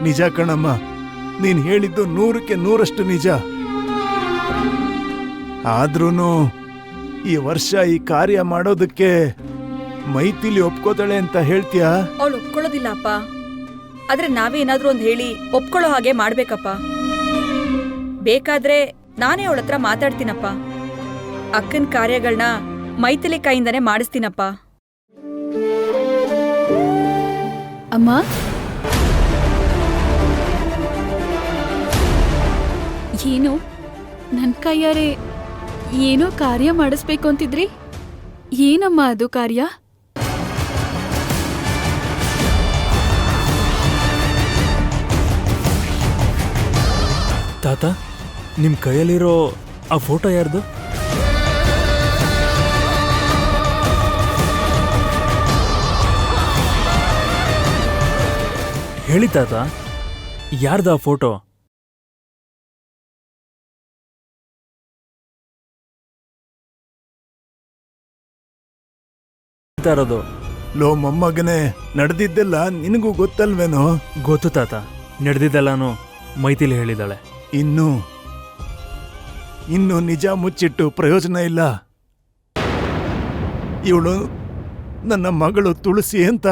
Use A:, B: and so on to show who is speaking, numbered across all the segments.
A: ನಿಜ ಕಣಮ್ಮ, ನೀನ್ ಹೇಳಿದ್ದು 100ಕ್ಕೆ 100ರಷ್ಟು ನಿಜ. ಆದ್ರೂನು ಈ ವರ್ಷ ಈ ಕಾರ್ಯ ಮಾಡೋದಕ್ಕೆ ಮೈಥಿಲಿ ಒಪ್ಕೋತಾಳೆ ಅಂತ ಹೇಳ್ತೀಯಾ?
B: ಅವಳು ಒಪ್ಕೊಳ್ಳೋದಿಲ್ಲ ಅಪ್ಪ. ಆದ್ರೆ ನಾವೇನಾದ್ರೂ ಒಂದ್ ಹೇಳಿ ಒಪ್ಕೊಳ್ಳೋ ಹಾಗೆ ಮಾಡ್ಬೇಕಪ್ಪ. ಬೇಕಾದ್ರೆ ನಾನೇ ಅವಳ ಹತ್ರ ಮಾತಾಡ್ತೀನಪ್ಪ. ಅಕ್ಕನ ಕಾರ್ಯಗಳನ್ನ ಮೈಥಿಲಿ ಕೈಯಿಂದನೇ ಮಾಡಿಸ್ತೀನಪ್ಪ.
C: ಅಮ್ಮ, ಏನು ನನ್ನ ಕೈಯಾರೆ ಏನೋ ಕಾರ್ಯ ಮಾಡಿಸ್ಬೇಕು ಅಂತಿದ್ರಿ? ಏನಮ್ಮ ಅದು ಕಾರ್ಯ?
D: ತಾತ, ನಿಮ್ ಕೈಯಲ್ಲಿರೋ ಆ ಫೋಟೋ ಯಾರ್ದು? ಹೇಳಿ ತಾತ, ಯಾರ್ದು ಆ ಫೋಟೋ?
A: ಲೋ ಮೊಮ್ಮಗನೇ, ನಡೆದಿದ್ದೆಲ್ಲ ನಿನಗೂ ಗೊತ್ತಲ್ವೇನೋ?
D: ಗೊತ್ತು ತಾತ, ನಡೆದಿದ್ದೆಲ್ಲಾನು ಮೈಥಿಲಿ ಹೇಳಿದಾಳೆ.
A: ಇನ್ನು ನಿಜ ಮುಚ್ಚಿಟ್ಟು ಪ್ರಯೋಜನ ಇಲ್ಲ. ಇವಳು ನನ್ನ ಮಗಳು ತುಳಸಿ ಅಂತ.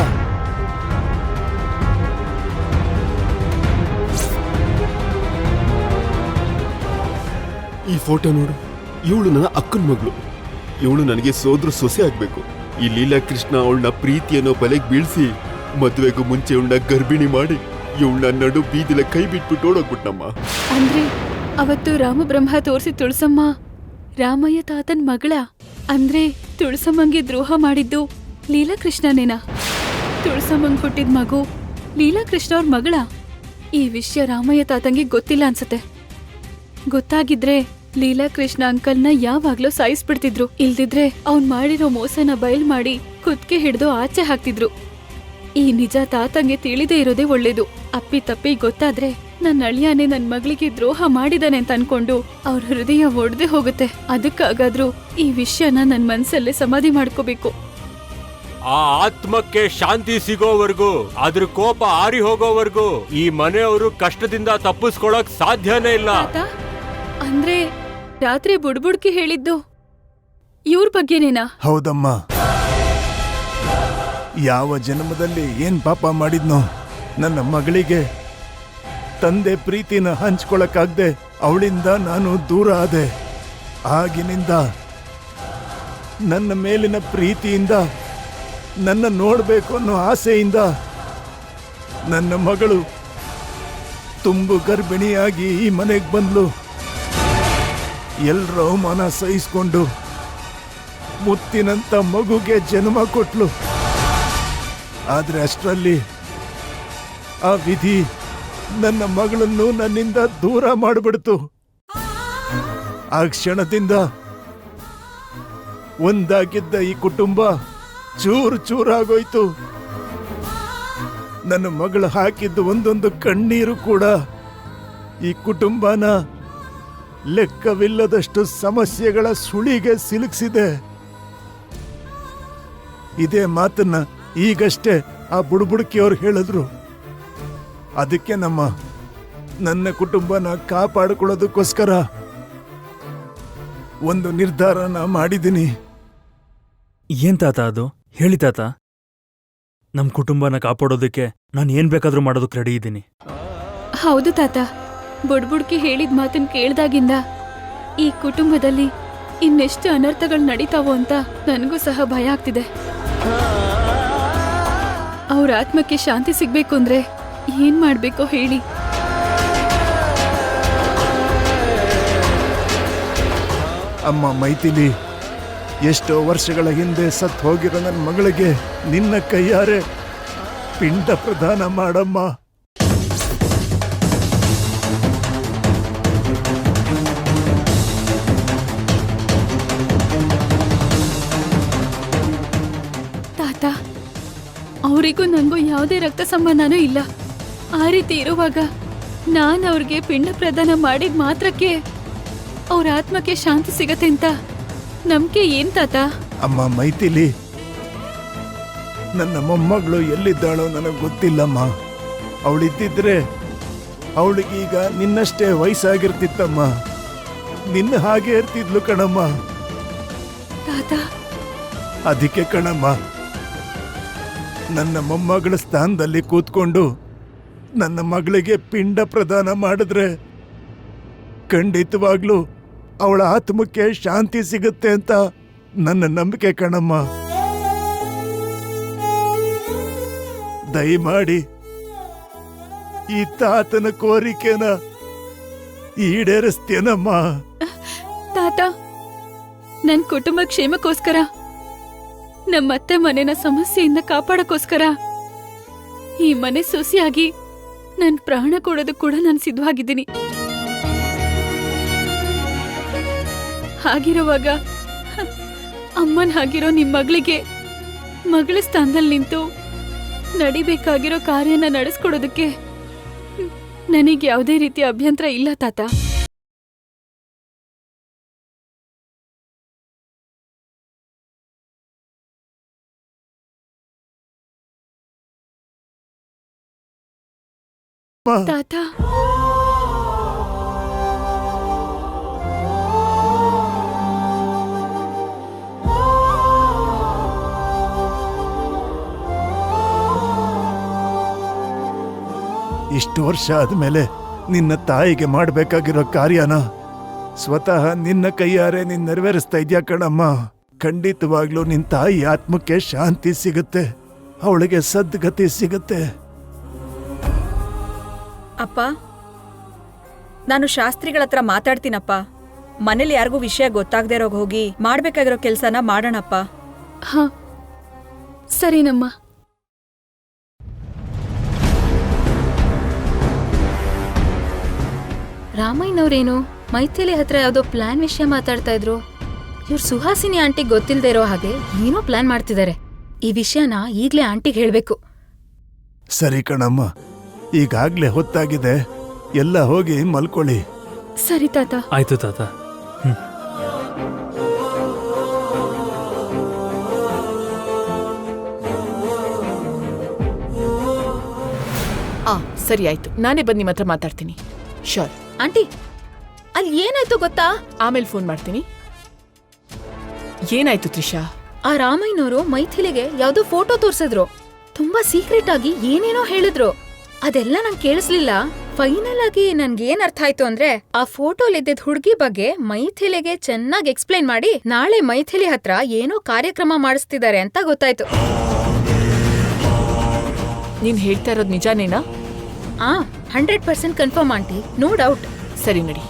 E: ಈ ಫೋಟೋ ನೋಡು, ಇವಳು ನನ್ನ ಅಕ್ಕನ ಮಗಳು. ಇವಳು ನನಗೆ ಸೋದ್ರ ಸೊಸೆ ಆಗ್ಬೇಕು. ಈ ಲೀಲಾ ಕೃಷ್ಣ ಅವಳನ್ನ ಪ್ರೀತಿಯನ್ನೋ ಬಲೆಗೆ ಬೀಳ್ಸಿ ಮದುವೆಗೂ ಮುಂಚೆ ಇವಳನ್ನ ಗರ್ಭಿಣಿ ಮಾಡಿ ಇವಳನ್ನ ನಡು ಬೀದಿಲ ಕೈ ಬಿಟ್ಬಿಟ್ಟು ಓಡೋಗ್ಬಿಟ್ನಮ್ಮ.
C: ಅಂದ್ರೆ ಅವತ್ತು ರಾಮಬ್ರಹ್ಮ ತೋರಿಸಿ ತುಳಸಮ್ಮ ರಾಮಯ್ಯ ತಾತನ್ ಮಗಳ? ಅಂದ್ರೆ ತುಳಸಮ್ಮಂಗೆ ದ್ರೋಹ ಮಾಡಿದ್ದು ಲೀಲಾಕೃಷ್ಣನೇನಾ? ತುಳಸಮ್ಮಂಗ್ ಹುಟ್ಟಿದ ಮಗು ಲೀಲಾಕೃಷ್ಣ ಅವ್ರ ಮಗಳ? ಈ ವಿಷಯ ರಾಮಯ್ಯ ತಾತಂಗೆ ಗೊತ್ತಿಲ್ಲ ಅನ್ಸತ್ತೆ. ಗೊತ್ತಾಗಿದ್ರೆ ಲೀಲಾಕೃಷ್ಣ ಅಂಕಲ್ನ ಯಾವಾಗ್ಲೂ ಸಾಯಿಸ್ಬಿಡ್ತಿದ್ರು. ಇಲ್ದಿದ್ರೆ ಅವ್ನ್ ಮಾಡಿರೋ ಮೋಸನ ಬಯಲ್ ಮಾಡಿ ಕುದ್ಕೆ ಹಿಡ್ದು ಆಚೆ ಹಾಕ್ತಿದ್ರು. ಈ ನಿಜ ತಾತಂಗೆ ತಿಳಿದೇ ಇರೋದೇ ಒಳ್ಳೇದು. ಅಪ್ಪಿ ತಪ್ಪಿ ಗೊತ್ತಾದ್ರೆ ನನ್ನ ಅಳಿಯಾನೆ ನನ್ ಮಗಳಿಗೆ ದ್ರೋಹ ಮಾಡಿದಾನೆ ಅಂತ ಅನ್ಕೊಂಡು ಅವ್ರ ಹೃದಯ ಒಡ್ದೆ ಹೋಗುತ್ತೆ. ಅದಕ್ಕಾಗಾದ್ರೂ ಈ ವಿಷಯನ ನನ್ ಮನ್ಸಲ್ಲೇ ಸಮಾಧಿ ಮಾಡ್ಕೋಬೇಕು.
F: ಆ ಆತ್ಮಕ್ಕೆ ಶಾಂತಿ ಸಿಗೋವರೆಗೂ, ಅದ್ರ ಕೋಪ ಆರಿ ಹೋಗೋವರೆಗೂ ಈ ಮನೆಯವರು ಕಷ್ಟದಿಂದ ತಪ್ಪಿಸ್ಕೊಳಕ್ ಸಾಧ್ಯನೇ ಇಲ್ಲ.
C: ಅಂದ್ರೆ ರಾತ್ರಿ ಬುಡ್ಬುಡ್ಕಿ ಹೇಳಿದ್ದು ಇವ್ರ ಬಗ್ಗೆನೇನಾ?
A: ಹೌದಮ್ಮ. ಯಾವ ಜನ್ಮದಲ್ಲಿ ಏನ್ ಪಾಪ ಮಾಡಿದ್ನೋ, ನನ್ನ ಮಗಳಿಗೆ ತಂದೆ ಪ್ರೀತಿನ ಹಂಚ್ಕೊಳಕ್ಕಾಗ್ದೆ ಅವಳಿಂದ ನಾನು ದೂರ ಆದೆ. ಆಗಿನಿಂದ ನನ್ನ ಮೇಲಿನ ಪ್ರೀತಿಯಿಂದ, ನನ್ನ ನೋಡ್ಬೇಕು ಅನ್ನೋ ಆಸೆಯಿಂದ ನನ್ನ ಮಗಳು ತುಂಬು ಗರ್ಭಿಣಿಯಾಗಿ ಈ ಮನೆಗೆ ಬಂದ್ಲು. ಎಲ್ರ ಅವಮಾನ ಸಹಿಸ್ಕೊಂಡು ಮುತ್ತಿನಂತ ಮಗುಗೆ ಜನ್ಮ ಕೊಟ್ಲು. ಆದ್ರೆ ಅಷ್ಟರಲ್ಲಿ ಆ ವಿಧಿ ನನ್ನ ಮಗಳನ್ನು ನನ್ನಿಂದ ದೂರ ಮಾಡಿಬಿಡ್ತು. ಆ ಕ್ಷಣದಿಂದ ಒಂದಾಗಿದ್ದ ಈ ಕುಟುಂಬ ಚೂರು ಚೂರಾಗೋಯ್ತು. ನನ್ನ ಮಗಳು ಹಾಕಿದ್ದು ಒಂದೊಂದು ಕಣ್ಣೀರು ಕೂಡ ಈ ಕುಟುಂಬನ ಲೆಕ್ಕವಿಲ್ಲದಷ್ಟು ಸಮಸ್ಯೆಗಳ ಸುಳಿಗೆ ಸಿಲುಕಿಸಿದೆ. ಇದೇ ಮಾತನ್ನ ಈಗಷ್ಟೇ ಆ ಬುಡ್ಬುಡ್ಕಿಯವ್ರು ಹೇಳಿದ್ರು. ಅದಕ್ಕೆ ನನ್ನ ಕುಟುಂಬನ ಕಾಪಾಡಿಕೊಳ್ಳೋದಕ್ಕೋಸ್ಕರ ಒಂದು ನಿರ್ಧಾರನ ಮಾಡಿದ್ದೀನಿ.
D: ಏನ್ ತಾತ ಅದು? ಹೇಳಿ ತಾತ. ನಮ್ ಕುಟುಂಬನ ಕಾಪಾಡೋದಕ್ಕೆ ನಾನು ಏನ್ ಬೇಕಾದ್ರೂ ಮಾಡೋದಕ್ಕೆ ರೆಡಿ ಇದ್ದೀನಿ.
C: ಹೌದು ತಾತ, ಬುಡ್ಬುಡ್ಕಿ ಹೇಳಿದ ಮಾತನ್ ಕೇಳ್ದಾಗಿಂದ ಈ ಕುಟುಂಬದಲ್ಲಿ ಇನ್ನೆಷ್ಟು ಅನರ್ಥಗಳು ನಡೀತಾವೋ ಅಂತ ನನಗೂ ಸಹ ಭಯ ಆಗ್ತಿದೆ. ಅವ್ರ ಆತ್ಮಕ್ಕೆ ಶಾಂತಿ ಸಿಗ್ಬೇಕು ಅಂದ್ರೆ ಏನ್ ಮಾಡ್ಬೇಕೋ ಹೇಳಿ.
A: ಅಮ್ಮ ಮೈಥಿಲಿ, ಎಷ್ಟೋ ವರ್ಷಗಳ ಹಿಂದೆ ಸತ್ ಹೋಗಿರೋ ನನ್ನ ಮಗಳಿಗೆ ನಿನ್ನ ಕೈಯಾರೆ ಪಿಂಡ ಪ್ರದಾನ ಮಾಡಮ್ಮ.
C: ತಾತ, ಅವರಿಗೂ ನನಗೂ ಯಾವುದೇ ರಕ್ತ ಸಂಬಂಧನೂ ಇಲ್ಲ. ಆ ರೀತಿ ಇರುವಾಗ ನಾನು ಅವ್ರಿಗೆ ಪಿಂಡ ಪ್ರದಾನ ಮಾಡಿದ ಮಾತ್ರಕ್ಕೆ ಅವ್ರ ಆತ್ಮಕ್ಕೆ ಶಾಂತಿ ಸಿಗತ್ತೆ ಅಂತ ನಂಬಿಕೆ ಏನ್ ತಾತ?
A: ಅಮ್ಮ ಮೈಥಿಲಿ, ನನ್ನ ಮೊಮ್ಮಗಳು ಎಲ್ಲಿದ್ದಾಳೋ ನನಗೆ ಗೊತ್ತಿಲ್ಲಮ್ಮ. ಅವಳಿದ್ದಿದ್ರೆ ಅವಳಿಗೀಗ ನಿನ್ನಷ್ಟೇ ವಯಸ್ಸಾಗಿರ್ತಿತ್ತಮ್ಮ. ನಿನ್ನ ಹಾಗೆ ಇರ್ತಿದ್ಲು ಕಣಮ್ಮ.
C: ತಾತ,
A: ಅದಕ್ಕೆ ಕಣಮ್ಮ, ನನ್ನ ಮೊಮ್ಮಗಳ ಸ್ಥಾನದಲ್ಲಿ ಕೂತ್ಕೊಂಡು ನನ್ನ ಮಗಳಿಗೆ ಪಿಂಡ ಪ್ರದಾನ ಮಾಡಿದ್ರೆ ಖಂಡಿತವಾಗ್ಲೂ ಅವಳ ಆತ್ಮಕ್ಕೆ ಶಾಂತಿ ಸಿಗುತ್ತೆ ಅಂತ ನನ್ನ ನಂಬಿಕೆ ಕಣಮ್ಮ. ದಯಮಾಡಿ ಈ ತಾತನ ಕೋರಿಕೆನ ಈಡೇರಿಸ್ತೇನಮ್ಮ.
C: ತಾತ, ನನ್ ಕುಟುಂಬ ಕ್ಷೇಮಕ್ಕೋಸ್ಕರ, ನಮ್ಮತ್ತೆ ಮನೆನ ಸಮಸ್ಯೆಯಿಂದ ಕಾಪಾಡಕ್ಕೋಸ್ಕರ ಈ ಮನೆ ಸೊಸೆಯಾಗಿ ನನ್ ಪ್ರಾಣ ಕೊಡೋದಕ್ಕೆ ಕೂಡ ನಾನು ಸಿದ್ಧವಾಗಿದ್ದೀನಿ. ಹಾಗಿರುವಾಗ ಅಮ್ಮನ್ ಹಾಗಿರೋ ನಿಮ್ ಮಗಳಿಗೆ ಮಗಳ ಸ್ಥಾನದಲ್ಲಿ ನಿಂತು ನಡಿಬೇಕಾಗಿರೋ ಕಾರ್ಯನ ನಡೆಸ್ಕೊಡೋದಕ್ಕೆ ನನಗೆ ಯಾವುದೇ ರೀತಿಯ ಅಭ್ಯಂತರ ಇಲ್ಲ ತಾತ. ತಾತ,
A: ಇಷ್ಟು ವರ್ಷ ಆದ್ಮೇಲೆ ನಿನ್ನ ತಾಯಿಗೆ ಮಾಡ್ಬೇಕಾಗಿರೋ ಕಾರ್ಯನ ಸ್ವತಃ ನಿನ್ನ ಕೈಯಾರೆ ನೀನ್ ನೆರವೇರಿಸ್ತಾ ಇದ್ಯಾ ಕಣಮ್ಮ. ಖಂಡಿತವಾಗ್ಲೂ ನಿನ್ ತಾಯಿ ಆತ್ಮಕ್ಕೆ ಶಾಂತಿ ಸಿಗುತ್ತೆ, ಅವಳಿಗೆ ಸದ್ಗತಿ ಸಿಗುತ್ತೆ.
B: ಅಪ್ಪ, ನಾನು ಶಾಸ್ತ್ರಿಗಳ ಹತ್ರ ಮಾತಾಡ್ತೀನಪ್ಪ. ಮನೇಲಿ ಯಾರಿಗೂ ವಿಷಯ ಗೊತ್ತಾಗದೇ ಇರೋಗ್ ಹೋಗಿ ಮಾಡ್ಬೇಕಾಗಿರೋ ಕೆಲ್ಸನ ಮಾಡೋಣಪ್ಪ.
C: ಹಾ ಸರಿನಮ್ಮ. ರಾಮಯ್ಯನವ್ರೇನು ಮೈಥಿಲಿ ಹತ್ರ ಯಾವ್ದೋ ಪ್ಲಾನ್ ವಿಷಯ ಮಾತಾಡ್ತಾ ಇದ್ರು. ಇವ್ರು ಸುಹಾಸಿನಿ ಆಂಟಿಗ್ ಗೊತ್ತಿಲ್ದೇ ಇರೋ ಹಾಗೆ ಏನೋ ಪ್ಲಾನ್ ಮಾಡ್ತಿದ್ದಾರೆ. ಈ ವಿಷಯನ ಈಗ್ಲೇ ಆಂಟಿಗ್ ಹೇಳ್ಬೇಕು.
A: ಸರಿ ಕಣಮ್ಮ, ಈಗಾಗ್ಲೇ ಹೊತ್ತಾಗಿದೆ, ಎಲ್ಲ ಹೋಗಿ ಮಲ್ಕೊಳ್ಳಿ.
C: ಸರಿ ತಾತ.
D: ಆಯ್ತು ತಾತ.
G: ಸರಿ ಆಯ್ತು, ನಾನೇ ಬಂದು ನಿಮ್ಮ ಹತ್ರ ಮಾತಾಡ್ತೀನಿ. ಶೋರ್.
C: ಆಂಟಿ, ಅಲ್ಲಿ ಏನಾಯ್ತು ಗೊತ್ತಾ?
G: ಆಮೇಲೆ ಫೋನ್ ಮಾಡ್ತೀನಿ. ಏನಾಯ್ತು ತ್ರಿಷಾ?
C: ಆ ರಾಮಯ್ಯನವರು ಮೈಥಿಲಿಗೆ ಯಾವ್ದೋ ಫೋಟೋ ತೋರ್ಸಿದ್ರು. ತುಂಬಾ ಸೀಕ್ರೆಟ್ ಆಗಿ ಏನೇನೋ ಹೇಳಿದ್ರು. ಅದೆಲ್ಲ ನಂಗೆ ಕೇಳಿಸ್ಲಿಲ್ಲ. ಫೈನಲ್ ಆಗಿ ನನ್ಗೇನ್ ಅರ್ಥ ಆಯ್ತು ಅಂದ್ರೆ, ಆ ಫೋಟೋಲಿದ್ದ ಹುಡುಗಿ ಬಗ್ಗೆ ಮೈಥಿಲಿಗೆ ಚೆನ್ನಾಗಿ ಎಕ್ಸ್ಪ್ಲೈನ್ ಮಾಡಿ ನಾಳೆ ಮೈಥಿಲಿ ಹತ್ರ ಏನೋ ಕಾರ್ಯಕ್ರಮ ಮಾಡಿಸ್ತಿದ್ದಾರೆ ಅಂತ ಗೊತ್ತಾಯ್ತು.
G: ನೀನ್ ಹೇಳ್ತಾ ಇರೋದು ನಿಜಾನೇನಾ?
C: 100% ಕನ್ಫರ್ಮ್ ಆಂಟಿ, ನೋ ಡೌಟ್.
G: ಸರಿ ನಡಿ,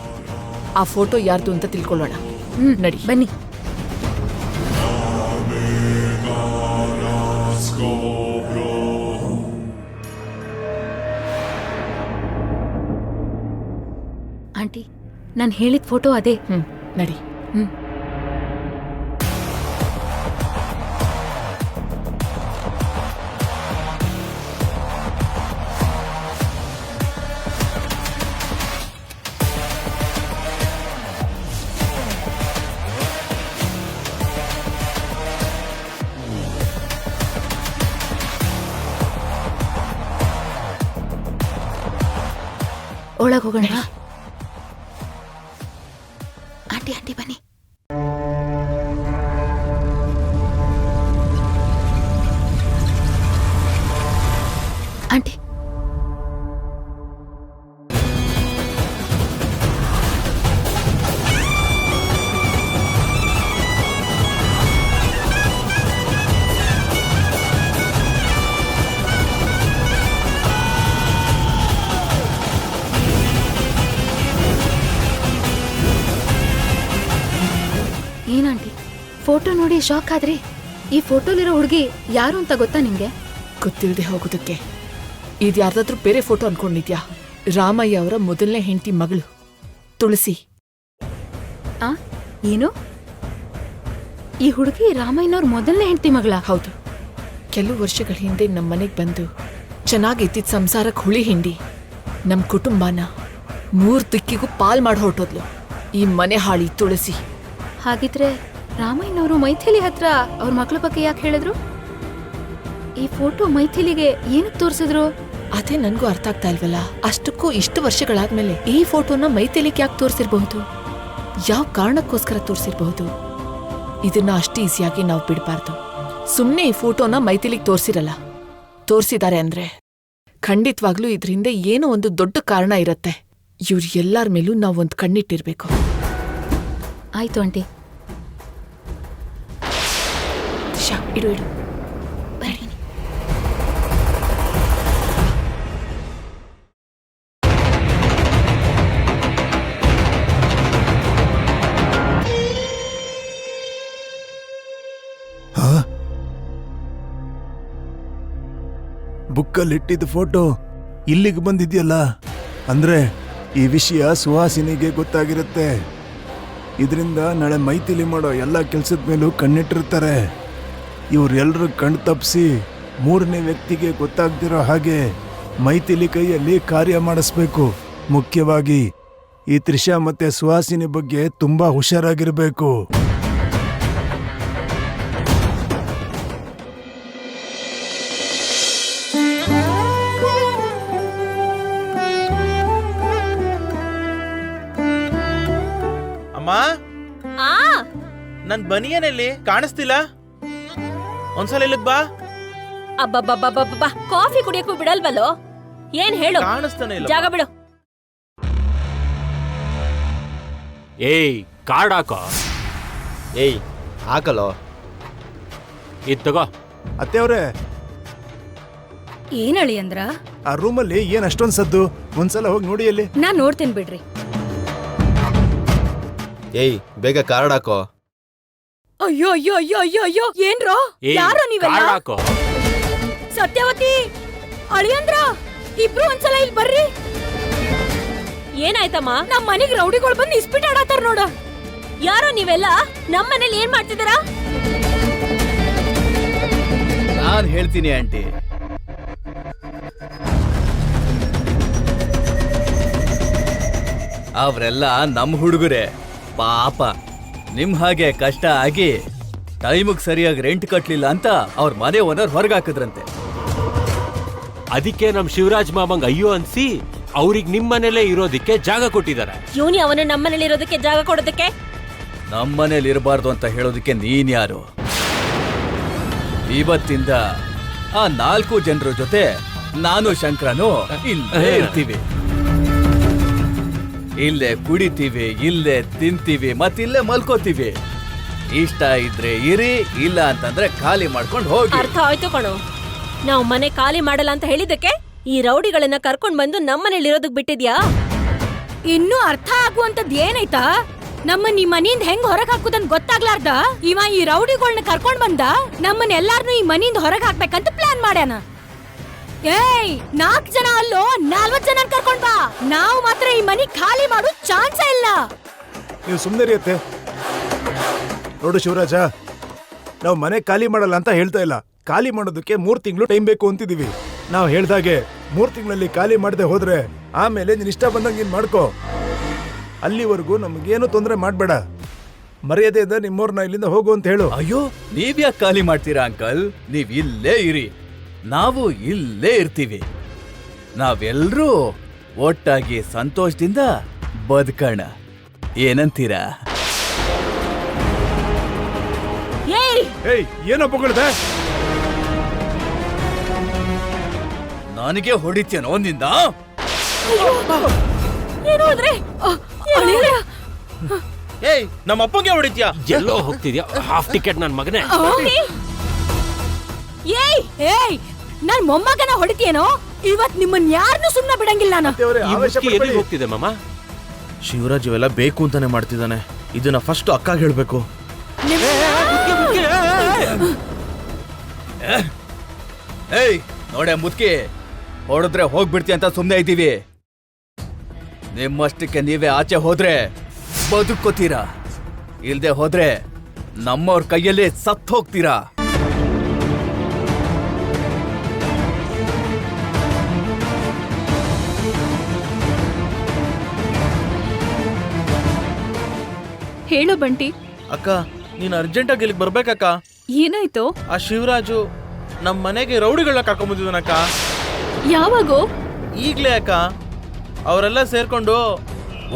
G: ಆ ಫೋಟೋ ಯಾರ್ದು ಅಂತ ತಿಳ್ಕೊಳ್ಳೋಣ. ನಡಿ
C: ಬನ್ನಿ. ಆಂಟಿ, ನಾನು ಹೇಳಿದ ಫೋಟೋ ಅದೇ.
G: ನಡಿ.
C: ಒಳಗೆ ಹೋಗೋಣ. ಆಂಟಿ ಆಂಟಿ ಬನ್ನಿ. ಆಂಟಿ, ಏನಂಟಿ ಫೋಟೋ ನೋಡಿ ಶಾಕ್ ಆದ್ರಿ? ಈ ಫೋಟೋಲಿರೋ ಹುಡುಗಿ ಯಾರು ಅಂತ ಗೊತ್ತಾ ನಿಮ್ಗೆ?
G: ಗೊತ್ತಿಲ್ಲದೆ ಹೋಗೋದಕ್ಕೆ ಇದು ಯಾರ್ದಾದ್ರೂ ಬೇರೆ ಫೋಟೋ ಅನ್ಕೊಂಡಿದ್ಯಾ? ರಾಮಯ್ಯ ಅವರ ಮೊದಲನೇ ಹೆಂಡತಿ ಮಗಳು ತುಳಸಿ.
C: ಏನು? ಈ ಹುಡುಗಿ ರಾಮಯ್ಯನವ್ರ ಮೊದಲನೇ ಹೆಂಡತಿ ಮಗಳ?
G: ಹೌದು. ಕೆಲವು ವರ್ಷಗಳ ಹಿಂದೆ ನಮ್ಮ ಮನೆಗೆ ಬಂದು ಚೆನ್ನಾಗಿದ್ದಿದ್ದ ಸಂಸಾರಕ್ಕೆ ಹುಳಿ ಹಿಂಡಿ ನಮ್ಮ ಕುಟುಂಬನ 3 ದಿಕ್ಕಿಗೂ ಪಾಲ್ ಮಾಡಿ ಹೊರಟೋದ್ಲು ಈ ಮನೆ ಹಾಳಿ ತುಳಸಿ.
C: ಹಾಗಿದ್ರೆ ರಾಮಯ್ಯನವರು ಮೈಥಿಲಿ ಹತ್ರ ಅವ್ರ ಮಕ್ಕಳ ಬಗ್ಗೆ ಯಾಕೆ ಹೇಳಿದ್ರು? ಈ ಫೋಟೋ ಮೈಥಿಲಿಗೆ ಏನಕ್ಕೆ ತೋರಿಸಿದ್ರು?
G: ಅದೇ ನನ್ಗೂ ಅರ್ಥ ಆಗ್ತಾ ಇಲ್ವಲ್ಲ. ಅಷ್ಟಕ್ಕೂ ಇಷ್ಟು ವರ್ಷಗಳಾದ್ಮೇಲೆ ಈ ಫೋಟೋನ ಮೈಥಿಲಿಗೆ ಯಾಕೆ ತೋರಿಸಿರ್ಬಹುದು? ಯಾವ ಕಾರಣಕ್ಕೋಸ್ಕರ ತೋರಿಸಿರ್ಬಹುದು? ಇದನ್ನ ಅಷ್ಟು ಈಸಿಯಾಗಿ ನಾವು ಬಿಡಬಾರ್ದು. ಸುಮ್ಮನೆ ಈ ಫೋಟೋನ ಮೈಥಿಲಿಗೆ ತೋರಿಸಿರಲ್ಲ. ತೋರಿಸಿದ್ದಾರೆ ಅಂದ್ರೆ ಖಂಡಿತವಾಗ್ಲೂ ಇದ್ರ ಹಿಂದೆ ಏನೋ ಒಂದು ದೊಡ್ಡ ಕಾರಣ ಇರತ್ತೆ. ಇವ್ರ ಎಲ್ಲಾರ ಮೇಲೂ ನಾವು ಒಂದು ಕಣ್ಣಿಟ್ಟಿರ್ಬೇಕು.
C: ಆಯ್ತು ಆಂಟಿ.
G: ದಿಶಾ, ಇಡು ಇಡು.
A: ಬುಕ್ಕಲ್ಲಿಟ್ಟಿದ್ದ ಫೋಟೋ ಇಲ್ಲಿಗೆ ಬಂದಿದ್ಯಲ್ಲ, ಅಂದ್ರೆ ಈ ವಿಷಯ ಸುಹಾಸಿನಿಗೆ ಗೊತ್ತಾಗಿರುತ್ತೆ. ಇದರಿಂದ ನಾಳೆ ಮೈಥಿಲಿ ಮಾಡೋ ಎಲ್ಲ ಕೆಲ್ಸದ ಮೇಲೂ ಕಣ್ಣಿಟ್ಟಿರ್ತಾರೆ. ಇವ್ರೆಲ್ರೂ ಕಣ್ ತಪ್ಪಿಸಿ ಮೂರನೇ ವ್ಯಕ್ತಿಗೆ ಗೊತ್ತಾಗ್ದಿರೋ ಹಾಗೆ ಮೈಥಿಲಿ ಕೈಯಲ್ಲಿ ಕಾರ್ಯ ಮಾಡಿಸ್ಬೇಕು. ಮುಖ್ಯವಾಗಿ ಈ ತ್ರಿಷಾ ಮತ್ತೆ ಸುಹಾಸಿನಿ ಬಗ್ಗೆ ತುಂಬಾ ಹುಷಾರಾಗಿರ್ಬೇಕು.
H: ಅಮ್ಮ, ನನ್ ಬನಿಯನಲ್ಲಿ ಕಾಣಿಸ್ತಿಲ್ಲ. ಒಂದ್ಸಲ ಇಲ್ಲಿಗ್ ಬಾ.
I: ಅಬ್ಬಬ್ಬಬ್ಬಬ್ಬ, ಕಾಫಿ ಕುಡಿಯಕ್ಕೂ ಬಿಡಲ್ವಲ್ಲೋ? ಏನ್ ಹೇಳು?
H: ಕಾಣಿಸ್ತಾನೆ ಇಲ್ಲ.
I: ಜಾಗ ಬಿಡು.
F: ಏಯ್ ಕಾರ್ಡ್ ಹಾಕೋ.
H: ಏಯ್ ಹಾಕಲೋ.
F: ಇದ್ ತಗೋ.
A: ಅತ್ತೆಯವ್ರೆ,
I: ಏನ್ ಹೇಳಿ ಅಂದ್ರ?
A: ಆ ರೂಮಲ್ಲಿ ಏನ್ ಅಷ್ಟೊಂದ್ ಸದ್ದು? ಒಂದ್ಸಲ ಹೋಗಿ ನೋಡಿ ಅಲ್ಲಿ.
I: ನಾನ್ ನೋಡ್ತೇನೆ ಬಿಡ್ರಿ.
H: ಏಯ್ ಬೇಗ ಕಾರ್ಡ್ ಹಾಕೋ.
I: ಅಯ್ಯೋ ಅಯ್ಯೋ ಅಯ್ಯೋ ಅಯ್ಯೋ ಅಯ್ಯೋ, ಏನ್ರೋ?
F: ಏಯ್
I: ಯಾರೋ ನೀವೆಲ್ಲ?
F: ಕಾರ್ಡ್ ಹಾಕೋ.
I: ಸತ್ಯವತಿ, ಅಳಿಯಂದ್ರ, ಇಬ್ರು ಒಂದ್ಸಲ ಇಲ್ಲಿ ಬರ್ರಿ. ಏನಾಯ್ತಮ್ಮ? ನಮ್ ಮನೆಗ್ ರೌಡಿಗಳು ಬಂದು ಇಸ್ಪಿಟ್ ಆಡತಾರ ನೋಡ. ಯಾರೋ ನೀವೆಲ್ಲ? ನಮ್ ಮನೇಲಿ ಏನ್ ಮಾಡ್ತಿದ್ದೀರಾ?
J: ನಾನ್ ಹೇಳ್ತೀನಿ ಆಂಟಿ. ಅವ್ರೆಲ್ಲ ನಮ್ ಹುಡುಗರೇ. ಪಾಪ ನಿಮ್ ಹಾಗೆ ಕಷ್ಟ ಆಗಿ ಟೈಮಿಗೆ ಸರಿಯಾಗಿ ರೆಂಟ್ ಕಟ್ಲಿಲ್ಲ ಅಂತ ಅವ್ರ ಮನೆ ಓನರ್ ಹೊರಗಾಕಿದ್ರಂತೆ.
F: ಅದಕ್ಕೆ ನಮ್ ಶಿವರಾಜ್ ಮಾಮಂಗ್ ಅಯ್ಯೋ ಅನ್ಸಿ ಅವ್ರಿಗೆ ನಿಮ್ ಮನೇಲೆ ಇರೋದಿಕ್ಕೆ ಜಾಗ ಕೊಟ್ಟಿದ್ದಾರೆ.
I: ಇವನಿ ಅವನು ನಮ್ಮ ಮನೇಲಿ ಇರೋದಕ್ಕೆ ಜಾಗ ಕೊಡೋದಕ್ಕೆ?
J: ನಮ್ ಮನೇಲಿ ಇರಬಾರ್ದು ಅಂತ ಹೇಳೋದಕ್ಕೆ ನೀನ್ ಯಾರು? ಇವತ್ತಿಂದ ಆ 4 ಜನರ ಜೊತೆ ನಾನು ಶಂಕರನು ಇಲ್ಲೇ ಇರ್ತೀವಿ. ಇಲ್ಲೇ ಕುಡಿತೀವಿ, ಇಲ್ಲೇ ತಿಂತೀವಿ, ಮತ್ತಿಲ್ಲೇ ಮಲ್ಕೋತೀವಿ. ಇಷ್ಟ ಇದ್ರೆ ಇರಿ, ಇಲ್ಲ ಅಂತಂದ್ರೆ ಖಾಲಿ ಮಾಡ್ಕೊಂಡು ಹೋಗಿ.
I: ಅರ್ಥ ಆಯ್ತು ಕಣೋ. ನಾವು ಮನೆ ಖಾಲಿ ಮಾಡಲ್ಲ ಅಂತ ಹೇಳಿದಕ್ಕೆ ಈ ರೌಡಿಗಳನ್ನ ಕರ್ಕೊಂಡ್ ಬಂದು ನಮ್ಮನೇಲಿ ಇರೋದಕ್ ಬಿಟ್ಟಿದ್ಯಾ? ಇನ್ನೂ ಅರ್ಥ ಆಗುವಂತದ್ ಏನೈತಾ? ನಮ್ಮನ್ನ ಈ ಮನೆಯಿಂದ ಹೆಂಗ್ ಹೊರಗ್ ಹಾಕುದಂತ ಗೊತ್ತಾಗ್ಲಾರ್ದ ಇವ ಈ ರೌಡಿಗಳನ್ನ ಕರ್ಕೊಂಡ್ ಬಂದ ನಮ್ಮನ್ನೆಲ್ಲಾರ್ನು ಈ ಮನೆಯಿಂದ ಹೊರಗ್ ಹಾಕ್ಬೇಕಂತ ಪ್ಲಾನ್ ಮಾಡ್ಯಾನ. ಏಯ್, 4 ಜನ ಅಲ್ಲೋ, 40 ಜನ ಕರ್ಕೊಂಡ್ ಬಾ. ನಾವು ಮಾತ್ರ ಈ ಮನಿ ಖಾಲಿ ಮಾಡೋ ಚಾನ್ಸ್ ಇಲ್ಲ.
A: ನೀವು ಸುಮ್ಮನೆ ಇರುತ್ತೆ. ನೋಡು ಶಿವರಾಜ, ನಾವು ಮನೆ ಖಾಲಿ ಮಾಡಲ್ಲ ಅಂತ ಹೇಳ್ತಾ ಇಲ್ಲ. ಖಾಲಿ ಮಾಡೋದಕ್ಕೆ 3 ತಿಂಗಳು ಟೈಮ್ ಬೇಕು ಅಂತಿದೀವಿ. ನಾವು ಹೇಳ್ದಾಗೆ 3 ತಿಂಗಳಲ್ಲಿ ಖಾಲಿ ಮಾಡದೆ ಹೋದ್ರೆ ಆಮೇಲೆ ನೀನ್ ಇಷ್ಟ ಬಂದಂಗೆ ನೀನ್ ಮಾಡ್ಕೋ. ಅಲ್ಲಿವರೆಗೂ ನಮಗೇನು ತೊಂದರೆ ಮಾಡ್ಬೇಡ. ಮರ್ಯಾದೆಯಿಂದ ನಿಮ್ಮವ್ರನ್ನ ಇಲ್ಲಿಂದ ಹೋಗು ಅಂತ ಹೇಳು.
J: ಅಯ್ಯೋ, ನೀವ್ಯಾಕೆ ಖಾಲಿ ಮಾಡ್ತೀರಾ ಅಂಕಲ್? ನೀವ್ ಇಲ್ಲೇ ಇರಿ, ನಾವು ಇಲ್ಲೇ ಇರ್ತೀವಿ. ನಾವೆಲ್ಲರೂ ಒಟ್ಟಾಗಿ ಸಂತೋಷದಿಂದ ಬದುಕೋಣ. ಏನಂತೀರಾ?
A: ಏಯ್, ಏನೋ ಬೊಗಳ್ದೆ?
J: ನನಗೆ ಹೊಡಿತೇನೋ ನಿಂದ?
H: ಏಯ್, ನಮ್ಮ ಅಪ್ಪಂಗೆ ಹೊಡಿತ್ಯಾ?
F: ಎಲ್ಲೋ ಹೋಗ್ತಿದ್ಯಾ ಹಾಫ್ ಟಿಕೆಟ್ ನನ್ ಮಗನೇ?
I: ಏಯ್ ಏಯ್, ನನ್ ಮೊಮ್ಮಗನ ಹೊಡಿತೇನೋ? ಇವತ್ ನಿಮ್ಮನ್ ಯಾರನ್ನೂ ಸುಮ್ನೆ ಬಿಡಂಗಿಲ್ಲ ನಾನು.
A: ಅತ್ತೆಯವ್ರೆ,
F: ಈ
A: ಆವೇಶ
F: ಮುದುಕಿ ಎಲ್ಲಿಗ್
A: ಪಡ್ಬೇಡಿ.
F: ಹೋಗ್ತಿದೆ ಮಾಮ?
H: ಶಿವರಾಜ್ ಇವೆಲ್ಲ ಬೇಕು ಅಂತಾನೆ ಮಾಡ್ತಿದ್ದಾನೆ. ಇದನ್ನ ಫಸ್ಟ್ ಅಕ್ಕಾಗ ಹೇಳ್ಬೇಕು.
J: ಏಯ್ ನೋಡೆ ಮುದ್ಕಿ, ಹೊಡೆದ್ರೆ ಹೋಗ್ಬಿಡ್ತಿ ಅಂತ ಸುಮ್ನೆ ಇದ್ದೀವಿ. ನಿಮ್ಮಷ್ಟಕ್ಕೆ ನೀವೇ ಆಚೆ ಹೋದ್ರೆ ಬದುಕೋತೀರಾ, ಇಲ್ದೆ ಹೋದ್ರೆ ನಮ್ಮವ್ರ ಕೈಯಲ್ಲಿ ಸತ್ ಹೋಗ್ತೀರಾ.
C: ಹೇಳೋ ಬಂಟಿ.
H: ಅಕ್ಕ, ನೀನ್ ಅರ್ಜೆಂಟಾಗಿ ಇಲ್ಲಿಗೆ ಬರ್ಬೇಕಕ್ಕ.
C: ಏನಾಯ್ತು?
H: ಆ ಶಿವರಾಜು ನಮ್ ಮನೆಗೆ ರೌಡಿಗಳನ್ನ ಕರ್ಕೊಂಡ್ ಬಂದಿದ್ದಾನಕ್ಕ.
C: ಯಾವಾಗೋ?
H: ಈಗ್ಲೇ ಅಕ್ಕ, ಅವರೆಲ್ಲ ಸೇರ್ಕೊಂಡು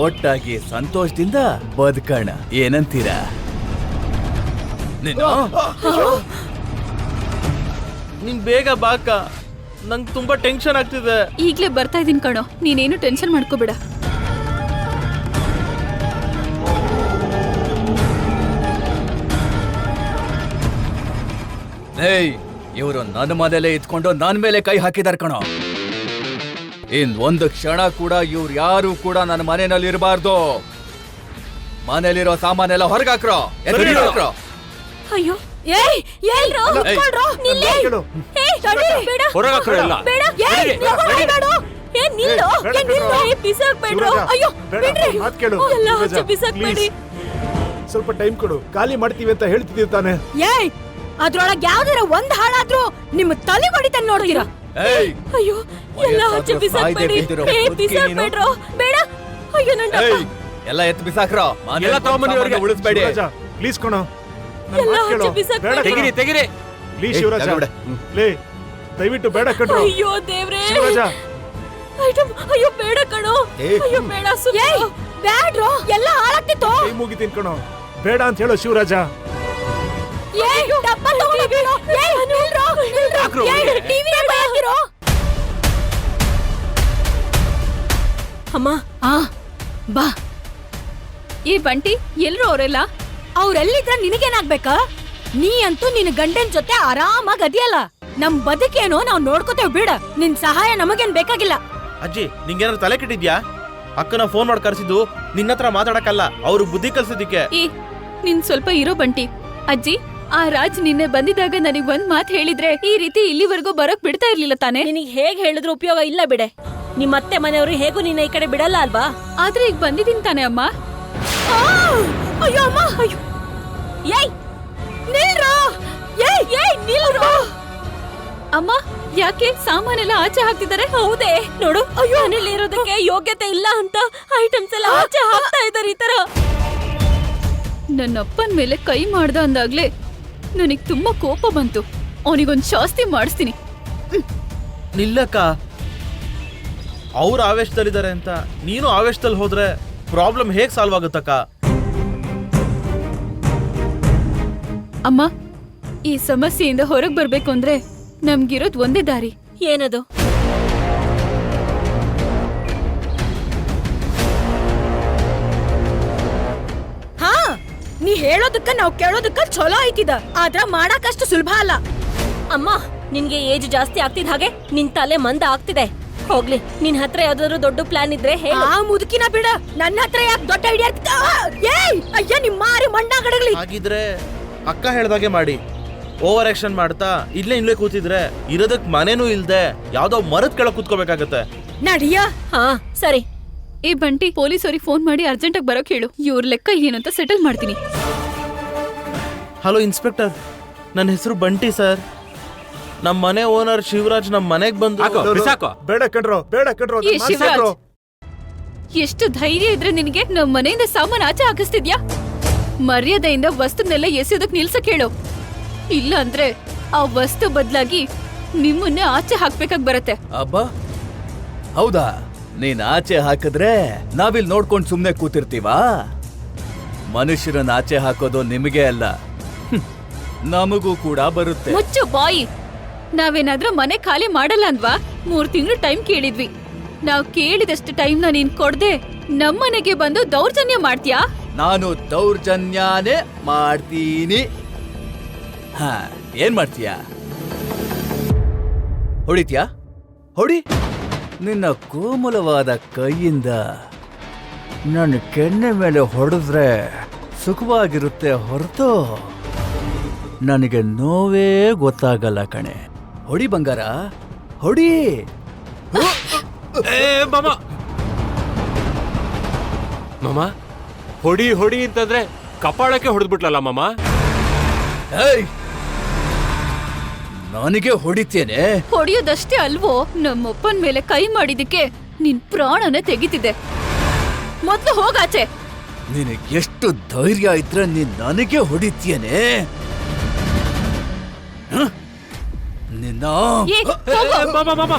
J: ಒಟ್ಟಾಗಿ ಸಂತೋಷದಿಂದ ಬದುಕೋಣ, ಏನಂತೀರಾ?
H: ನೀನ್ ಬೇಗ ಬಾಕ, ನಂಗೆ ತುಂಬಾ ಟೆನ್ಷನ್ ಆಗ್ತಿದೆ.
C: ಈಗ್ಲೇ ಬರ್ತಾ ಇದೀನಿ ಕಣೋ, ನೀನೇನು ಟೆನ್ಷನ್ ಮಾಡ್ಕೋಬೇಡ.
J: ಏಯ್, ಇವರು ನನ್ನ ಮನೇಲೆ ಇದ್ಕೊಂಡು ನನ್ನ ಮೇಲೆ ಕೈ ಹಾಕಿದಾರ ಕಣೋ. ಇನ್ ಒಂದು ಕ್ಷಣ ಕೂಡ ಇವ್ರು ಯಾರು ಕೂಡ ನನ್ನ ಮನೆಯಲ್ಲಿ ಇರಬಾರ್ದು. ಮನೇಲಿರೋ ಸಾಮಾನೆಲ್ಲ ಹೊರಗಾಕ್ರೋ.
I: ಅಯ್ಯೋ, ಏಯ್ ಎಲ್ರೋ ನಿಂತ್ಕೊಳ್ರೋ, ನಿಲ್ಲಿ. ಏಯ್ ತಡೀರಿ, ಬೇಡ
F: ಹೊರಗಾಕ್ರೋ ಎಲ್ಲ.
I: ಬೇಡ, ಏಯ್ ನಿಲ್ಲು. ಏ ನಿಲ್ಲು, ಏ ನಿಲ್ಲು, ಏ ಬಿಸಾಕ್ಬೇಡ್ರೋ. ಅಯ್ಯೋ ಬಿಡ್ರಿ, ಎಲ್ಲ ಆಚೆ ಬಿಸಾಕ್ಬೇಡಿ.
A: ಸ್ವಲ್ಪ ಟೈಮ್ ಕೊಡು, ಖಾಲಿ ಮಾಡ್ತೀವಿ ಅಂತ ಹೇಳ್ತಿದ್ದೀವಿ ತಾನೆ.
I: ಏಯ್ ಅದ್ರೊಳಗೆ ಯಾವ್ದಾರ ಒಂದ್ ಹಾಳಾದ್ರೂ ನಿಮ್ಮ ತಲೆ ಹೊಡಿತಾನೆ ನೋಡ್ತೀರಾ? ಅಯ್ಯೋ, ಎಲ್ಲ ಆಚೆ ಬಿಸಾಕ್ಬೇಡಿ. ಏ ಬಿಸಾಕ್ಬೇಡ್ರೋ, ಬೇಡ. ಅಯ್ಯೋ ನನ್ನ
J: ಎಲ್ಲ ಎತ್ತು ಬಿಸಾಕ್ರೋ.
F: ಎಲ್ಲ ತಗೊಂಬನ್ನಿ ಅವ್ರಿಗೆ.
J: ಉಳಿಸ್ಬೇಡಿ.
A: ಪ್ಲೀಸ್ ಕಣೋ,
I: ಎಲ್ಲ ಆಚೆ ಬಿಸಾಕ್ಬೇಡಿ.
F: ತೆಗಿರಿ ತೆಗಿರಿ.
A: ಪ್ಲೀಸ್ ಶಿವರಾಜ, ಲೇ ದಯವಿಟ್ಟು ಬೇಡ ಕಣ್ರೋ.
I: ಅಯ್ಯೋ ದೇವ್ರೇ,
A: ಶಿವರಾಜ.
I: ಐಟಮ್, ಅಯ್ಯೋ ಬೇಡ ಕಣೋ. ಅಯ್ಯೋ ಬೇಡ, ಏಯ್ ಬ್ಯಾಡ್ರೋ, ಎಲ್ಲ ಹಾಳಾಗ್ತಿತ್ತು.
A: ಕೈ ಮುಗಿತೀನಿ ಕಣೋ, ಬೇಡ ಅಂತ ಹೇಳೋ ಶಿವರಾಜ.
I: ಏಯ್ ಡಬ್ಬ ತಗೊಳ್ಳಿಬಿಡು. ಏಯ್ ನಿಲ್ರೋ, ನಿಲ್ರೋ. ಏಯ್ ಟಿವಿ ಯಾಕೆ ಹಾಕಿರೋ? ಅಮ್ಮ,
C: ಬಾ. ಈ ಬಂಟಿ, ಎಲ್ರು ಅವರೆಲ್ಲ?
I: ಅವ್ರೆಲ್ಲಿದ್ರ ನಿನಗೇನಾಗ್ಬೇಕಾ? ನೀ ಅಂತೂ ನಿನ್ನ ಗಂಡನ್ ಜೊತೆ ಆರಾಮಾಗಿ ಅದಿಯಲ್ಲ. ನಮ್ ಬದುಕೇನೋ ನಾವ್ ನೋಡ್ಕೋತೇವ್, ಬಿಡ. ನಿನ್ ಸಹಾಯ ನಮಗೇನ್ ಬೇಕಾಗಿಲ್ಲ.
H: ಅಜ್ಜಿ, ನಿಂಗೇನಾದ್ರು ತಲೆ ಕೆಟ್ಟಿದ್ಯಾ? ಅಕ್ಕನ ಫೋನ್ ಮಾಡಿ ಕರ್ಸಿದ್ದು ನಿನ್ನ ಹತ್ರ ಮಾತಾಡಕ್ಕಲ್ಲ, ಅವ್ರು ಬುದ್ಧಿ ಕಲ್ಸಿದ್ದಕ್ಕೆ.
C: ನಿನ್ ಸ್ವಲ್ಪ ಇರೋ ಬಂಟಿ. ಅಜ್ಜಿ, ಆ ರಾಜ್ ನಿನ್ನೆ ಬಂದಿದಾಗ ನನಗ್ ಒಂದ್ ಮಾತ್ ಹೇಳಿದ್ರೆ ಈ ರೀತಿ ಇಲ್ಲಿವರೆಗೂ ಬರೋಕ್ ಬಿಡ್ತಾ ಇರ್ಲಿಲ್ಲ ತಾನೆ?
I: ನಿನಗ್ ಹೇಗ್ ಹೇಳಿದ್ರು ಉಪಯೋಗ ಇಲ್ಲ ಬಿಡೆ. ನಿಮ್ಮತ್ತೆ ಮನೆಯವರು ಹೇಗೂ ನಿನ್ನ ಈ ಕಡೆ ಬಿಡಲ್ಲ ಅಲ್ವಾ?
C: ಆದ್ರೆ ಈಗ ಬಂದಿದ್ದೀನಿ ತಾನೆ ಅಮ್ಮ.
I: ಅಯ್ಯೋ ಅಮ್ಮ, ಅಯ್ಯೋ. ಏಯ್ ನಿಲ್ರೋ, ಏಯ್ ಏಯ್ ನಿಲ್ರೋ.
C: ಅಮ್ಮ, ಯಾಕೆ ಸಾಮಾನೆಲ್ಲ ಆಚೆ ಹಾಕ್ತಿದ್ದಾರೆ?
I: ಹೌದೇ ನೋಡು, ಅಯ್ಯೋ ಮನೇಲಿ ಇರೋದಕ್ಕೆ ಯೋಗ್ಯತೆ ಇಲ್ಲ ಅಂತ ಐಟಮ್ಸ್ ಎಲ್ಲ ಆಚೆ ಹಾಕ್ತಾ ಇದ್ದಾರೆ. ಈ ತರ
C: ನನ್ನ ಅಪ್ಪನ ಮೇಲೆ ಕೈ ಮಾಡ್ದ ಅಂದಾಗ್ಲೇ ನನಗ್ ತುಂಬಾ ಕೋಪ ಬಂತು. ಅವನಿಗೊಂದ್ ಶಾಸ್ತಿ ಮಾಡಿಸ್ತೀನಿ.
H: ನಿಲ್ಲಕ್ಕ, ಅವ್ರು ಆವೇಶದಲ್ಲಿದ್ದಾರೆ ಅಂತ ನೀನು ಆವೇಶದಲ್ಲಿ ಹೋದ್ರೆ ಪ್ರಾಬ್ಲಮ್ ಹೇಗ್ ಸಾಲ್ವ್ ಆಗುತ್ತಕ್ಕ?
C: ಅಮ್ಮ, ಈ ಸಮಸ್ಯೆಯಿಂದ ಹೊರಗ್ ಬರ್ಬೇಕು ಅಂದ್ರೆ ನಮ್ಗಿರೋದ್ ಒಂದೇ ದಾರಿ.
I: ಏನದು? ಹಾ, ನೀ ಹೇಳೋದಕ್ಕ ನಾವ್ ಕೇಳೋದಕ್ಕ ಚಲೋ ಐತಿದ, ಆದ್ರ ಮಾಡಾಕಷ್ಟು ಸುಲಭ ಅಲ್ಲ. ಅಮ್ಮ, ನಿನ್ಗೆ ಏಜ್ ಜಾಸ್ತಿ ಆಗ್ತಿದ್ ಹಾಗೆ ನಿನ್ ತಲೆ ಮಂದ ಆಗ್ತಿದೆ. ಹೋಗ್ಲಿ, ನಿನ್ ಹತ್ರ ಯಾವ್ದಾದ್ರು ದೊಡ್ಡ ಪ್ಲಾನ್ ಇದ್ರೆ ಹೇಳು. ಆ ಮುದುಕಿನ ಬಿಡ, ನನ್ನ ಹತ್ರ ಯಾಕೆ ದೊಡ್ಡ ಐಡಿಯಾ? ಏಯ್ ಅಯ್ಯ, ನಿಮ್ಮ ಮಾರಿ ಮಂಡಾಗಡಗ್ಲಿ.
H: ಹಾಗಿದ್ರೆ ಅಕ್ಕ ಹೇಳ್ದಾಗೆ ಮಾಡಿ. ಓವರ್ ಆಕ್ಷನ್ ಮಾಡ್ತಾ ಇಲ್ಲೇ ಕೂತಿದ್ರೆ ಇರೋದಕ್ ಮನೇನೂ ಇಲ್ದೆ ಯಾವ್ದೋ ಮರದ ಕೆಳಗ್ ಕೂತ್ಕೋಬೇಕಾಗತ್ತೆ.
I: ನಡಿಯ. ಹಾ ಸರಿ.
C: ಈ ಬಂಟಿ, ಪೊಲೀಸ್ ಅವ್ರಿಗೆ ಫೋನ್ ಮಾಡಿ ಅರ್ಜೆಂಟ್ ಆಗಿ ಬರೋಕ್ ಹೇಳು. ಇವ್ರ ಲೆಕ್ಕ ಏನಂತ ಸೆಟಲ್ ಮಾಡ್ತೀನಿ.
H: ಹಲೋ ಇನ್ಸ್ಪೆಕ್ಟರ್, ನನ್ನ ಹೆಸರು ಬಂಟಿ ಸರ್. ನಮ್ ಮನೆ ಓನರ್ ಶಿವರಾಜ್ ನಮ್ ಮನೆಗ್ ಬಂದು.
A: ಬೇಡ ಕಣ್ರೋ, ಬೇಡ ಕಣ್ರೋ.
C: ಈ ಶಿವರಾಜ್, ಎಷ್ಟು ಧೈರ್ಯ ಇದ್ರೆ ನಿನಗೆ ನಮ್ ಮನೆಯಿಂದ ಸಾಮಾನು ಆಚೆ ಹಾಕಿಸ್ತಿದ್ಯಾ? ಮರ್ಯಾದೆಯಿಂದ ವಸ್ತುನೆಲ್ಲ ಎಸೆಯೋದಕ್ ನಿಲ್ಸಕ್ ಹೇಳು. ಇಲ್ಲ ಅಂದ್ರೆ ಆ ವಸ್ತು ಬದಲಾಗಿ ನಿಮ್ಮನ್ನೇ ಆಚೆ ಹಾಕ್ಬೇಕಾಗ್ ಬರತ್ತೆ.
J: ಅಬ್ಬಾ, ಹೌದಾ? ನೀನ್ ಆಚೆ ಹಾಕಿದ್ರೆ ನಾವಿಲ್ ನೋಡ್ಕೊಂಡ್ ಸುಮ್ನೆ ಕೂತಿರ್ತೀವಾ? ಮನುಷ್ಯರನ್ನ ಆಚೆ ಹಾಕೋದು ನಿಮಗೆ ಅಲ್ಲ, ನಮಗೂ ಕೂಡ ಬರುತ್ತೆ.
C: ಮುಚ್ಚು ಬಾಯಿ. ನಾವೇನಾದ್ರೂ ಮನೆ ಖಾಲಿ ಮಾಡಲ್ಲ ಅಂದ್ವಾ? 3 ತಿಂಗಳು ಟೈಮ್ ಕೇಳಿದ್ವಿ. ನಾವ್ ಕೇಳಿದಷ್ಟು ಟೈಮ್ನ ನೀನ್ ಕೊಡ್ದೆ ನಮ್ಮನೆಗೆ ಬಂದು ದೌರ್ಜನ್ಯ ಮಾಡ್ತೀಯಾ?
J: ನಾನು ದೌರ್ಜನ್ಯನೇ ಮಾಡ್ತೀನಿ. ಹಾ, ಏನ್ ಮಾಡ್ತೀಯಾ? ಹೊಡಿತ್ಯಾ? ಹೊಡಿ. ನಿನ್ನ ಕೋಮಲವಾದ ಕೈಯಿಂದ ನನ್ನ ಕೆನ್ನೆ ಮೇಲೆ ಹೊಡೆದ್ರೆ ಸುಖವಾಗಿರುತ್ತೆ ಹೊರತು ನನಗೆ ನೋವೇ ಗೊತ್ತಾಗಲ್ಲ ಕಣೆ. ಹೊಡಿ ಬಂಗಾರ, ಹೊಡಿ.
F: ಮಾಮ, ಹೊಡಿ ಹೊಡಿ ಅಂತಂದ್ರೆ ಕಪಾಳಕ್ಕೆ ಹೊಡೆದ್ಬಿಟ್ಲಲ್ಲ ಮಾಮ.
J: ನನಗೆ ಹೊಡಿತೇನೆ?
C: ಹೊಡಿಯೋದಷ್ಟೇ ಅಲ್ವೋ, ನಮ್ಮಪ್ಪನ ಮೇಲೆ ಕೈ ಮಾಡಿದಕ್ಕೆ ನಿನ್ ಪ್ರಾಣನ ತೆಗಿತಿದೆ. ಮೊದ್ಲು ಹೋಗಾಚೆ.
J: ನಿನಗೆ ಎಷ್ಟು ಧೈರ್ಯ ಇದ್ರೆ ನೀನ್ ನನಗೆ ಹೊಡಿತೇನೆ? ನಿನ್ನ
C: ಏ, ಹೋಗು.
F: ಮಾಮ